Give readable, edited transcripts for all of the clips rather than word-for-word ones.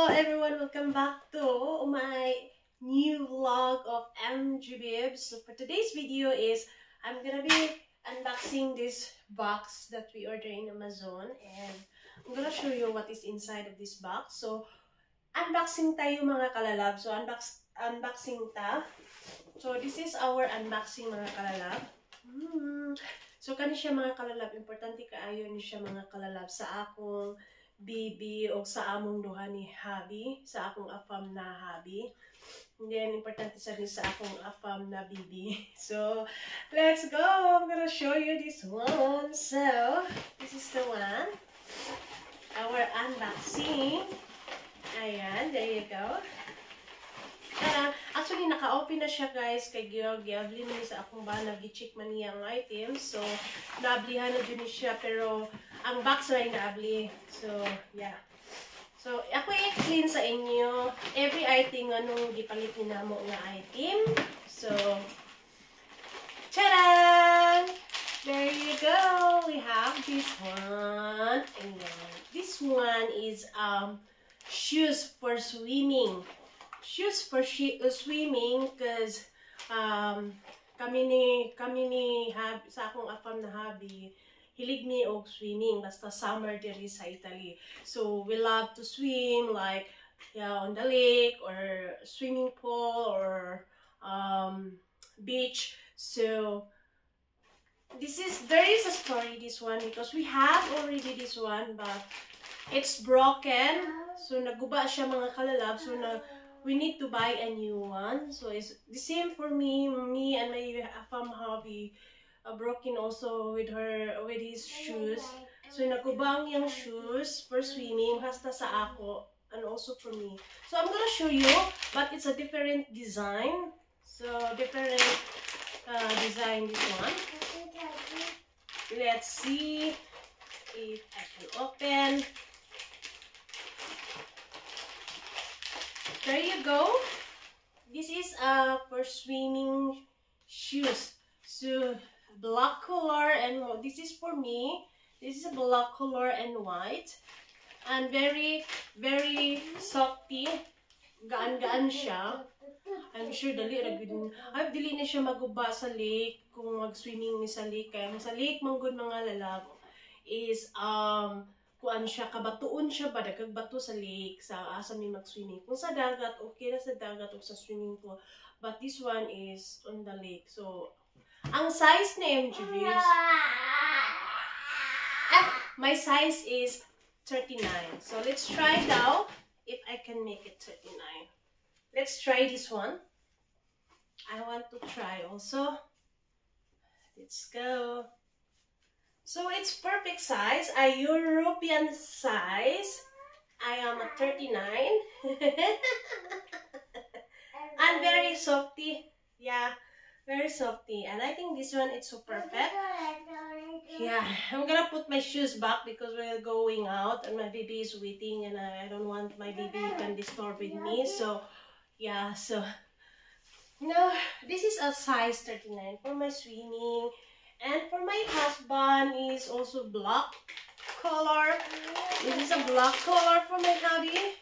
Hello everyone, welcome back to my new vlog of MG Bibs. So for today's video is I'm gonna be unboxing this box that we ordered in Amazon, and I'm gonna show you what is inside of this box. So unboxing tayo mga kalalab. So unboxing ta. So this is our unboxing mga kalalab. So kani siya mga kalalab, importante kaayo ni siya mga kalalab sa akong bibi o sa among duha ni habi, sa akong afam na habi. And then importante sa din sa akong afam na bibi. So let's go. I'm gonna show you this one. So this is the one. Our unboxing. Ayan, there you go. Actually, naka-open na siya guys kay Giabli man sa akong ba nag-check man niya ang items. So, naablihan na dyan siya pero ang box ay naabli. So, yeah. So, ako i-clean sa inyo every item anong gipalit ni namo nga item. So, tadaan! There you go! We have this one. Ayan. This one is shoes for swimming. Shoes for swimming because kami ni habi, sa akong afam na habi, hilig ni og swimming basta summer diri sa Italy. So we love to swim like on the lake or swimming pool or beach. So there is a story this one because we have already this one but it's broken. So naguba siya mga kalalab. So we need to buy a new one. So it's the same for me and my afam hubby broken also with his shoes. So nagubang yung shoes for swimming hasta sa ako and also for me. So I'm gonna show you, but it's a different design. So different design this one. Let's see if I can open. There you go. This is for swimming shoes. So black color and this is for me. This is a black color and white, and very softy. Gaan-gaan siya. I'm sure dali ra gud. Ay dili na siya maguba sa lake kung mag-swimming ni sa lake. Kaya sa lake manggod mga lalab is kuan siya, kabatuon siya ba, dagag bato sa lake, sa asa may mag-swimming. Kung sa dagat, okay na sa dagat o sa swimming pool. But this one is on the lake. So, ang size ni MG Bibs, my size is 39. So, let's try now if I can make it 39. Let's try this one. I want to try also. Let's go. So it's perfect size, a European size. I am a 39. And very softy. Yeah, very softy. And I think this one is so perfect. Yeah, I'm gonna put my shoes back because we're going out and my baby is waiting and I don't want my baby can disturb with me. So yeah, so this is a size 39 for my swimming. And for my husband is also black color. This is a black color for my hubby.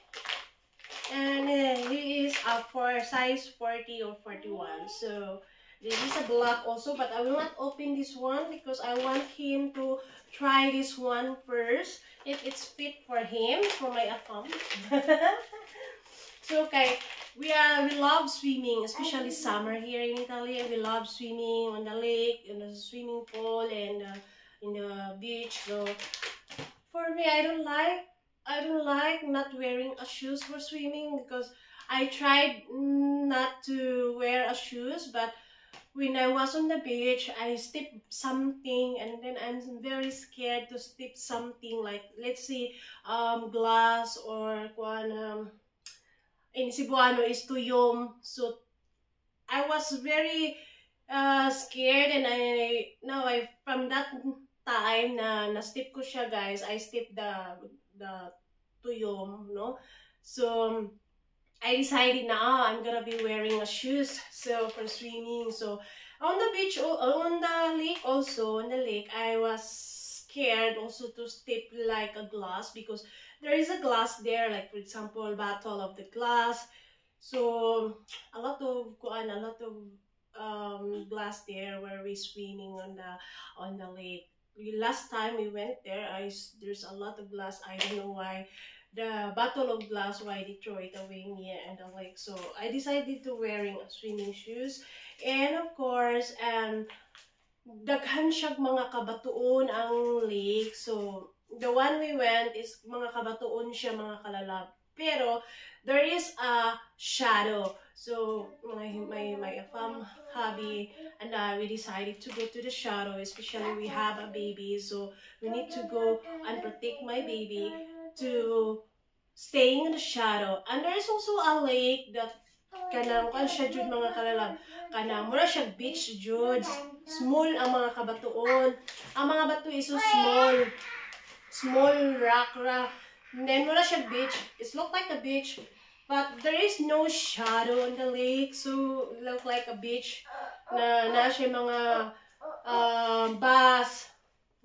And he is for size 40 or 41. So this is a black also, but I will not open this one because I want him to try this one first. If it's fit for him, for my afam. So okay. We love swimming, especially summer here in Italy. We love swimming on the lake, in the swimming pool, and in the beach. So for me, I don't like not wearing a shoes for swimming because I tried not to wear a shoes, but when I was on the beach, I stepped something, and then I'm very scared to step something like, let's say, glass or in Cebuano is tuyom. So I was very scared, and from that time na step ko siya guys, I stepped the tuyom, no? So I decided na I'm gonna be wearing a shoes so for swimming. So on the beach, on the lake also, on the lake I was scared also to step like a glass because there is a glass there, like for example, bottle of the glass. So a lot of glass there where we swimming on the lake. Last time we went there, there's a lot of glass. I don't know why the bottle of glass, why they throw it away near and the lake. So I decided to wearing swimming shoes, and of course daghan siyang mga kabatuon ang lake. So the one we went is mga kabatuon siya, mga kalalab. Pero there is a shadow. So my hubby and I, we decided to go to the shadow, especially we have a baby. So we need to go and protect my baby to staying in the shadow. And there is also a lake that kanang kan siya jud mga kalalab. Kanang mura siya beach jud. Small ang mga kabatuon. Ang mga bato is so small. Small rock. And then mura siya beach. It look like a beach, but there is no shadow on the lake. So it look like a beach na siya mga bass.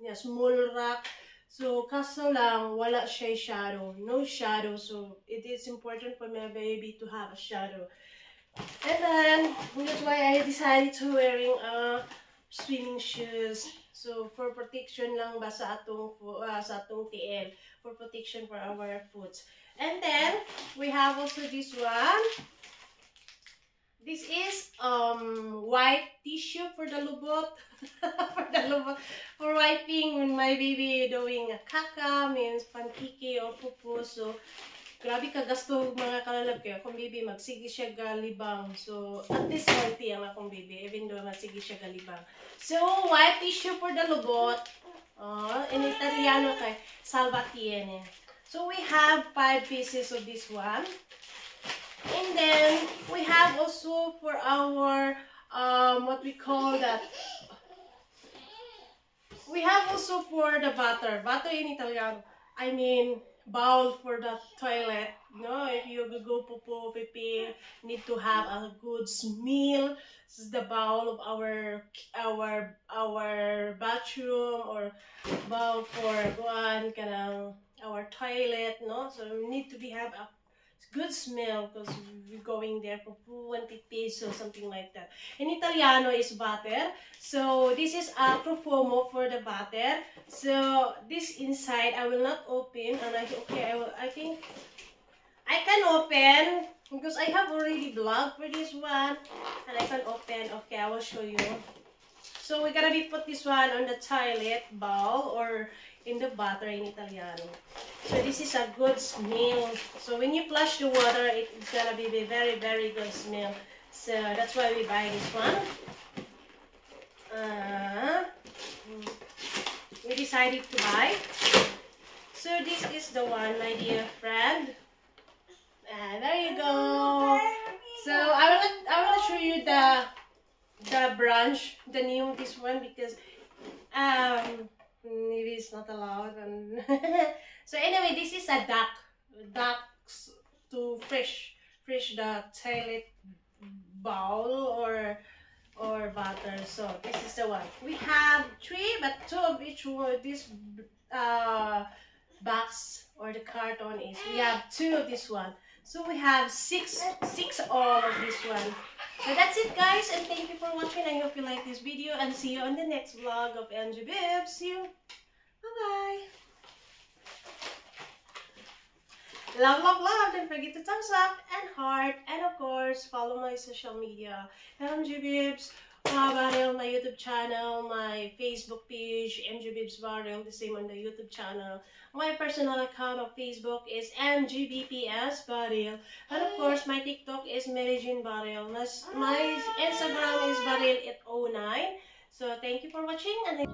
Yeah, small rock. So kaso lang wala siya shadow. No shadow. So it is important for my baby to have a shadow. And then that's why I decided to wearing swimming shoes. So for protection lang ba sa atong TL, for protection for our foot. And then we have also this one. This is white tissue for the lubot. For wiping when my baby doing a kaka, means pankiki or pupo. So grabe ka gasto mga kalalab kayo. Akong baby magsige siya galibang. So at least healthy ang akong baby even though magsige siya galibang. So white tissue for the lubot. In Italiano kay salvatiene. So we have 5 pieces of this one. And then we have also for our what we call that. We have also for the butter. Butter in Italiano. I mean bowl for the toilet. No, if you go popo pipi, need to have a good smell. This is the bowl of our bathroom, or bowl for one kanang our toilet. No, so we need to have a good smell because we're going there for 20 pesos, something like that. In Italiano is butter. So this is a profumo for the butter. So this inside I will not open, and I think I can open because I have already vlog for this one, and I can open. Okay, I will show you. So we're gonna be put this one on the toilet bowl or in the butter in Italiano. So this is a good smell. So when you flush the water, it's gonna be a very, very good smell. So that's why we buy this one. We decided to buy. So this is the one, my dear friend. There you go. So I will show you the branch, the name of this one, because maybe it's not allowed. And so anyway, this is a ducks to fresh the toilet bowl or butter. So this is the one. We have 3, but 2 of each one. This box or the carton is. We have 2 of this one. So we have 6 all of this one. So that's it, guys, and thank you for watching. I hope you like this video, and see you on the next vlog of NG Bibs. See you. Bye-bye. Love, love, love. Don't forget to thumbs up and heart, and of course, follow my social media. NG Bibs Barrel, my YouTube channel, my Facebook page, NG Bibs Barrel, the same on the YouTube channel. My personal account of Facebook is MGBPS Barrel, and of course my TikTok is Mary Jane Barrel. My Instagram is Barrel809. So thank you for watching, and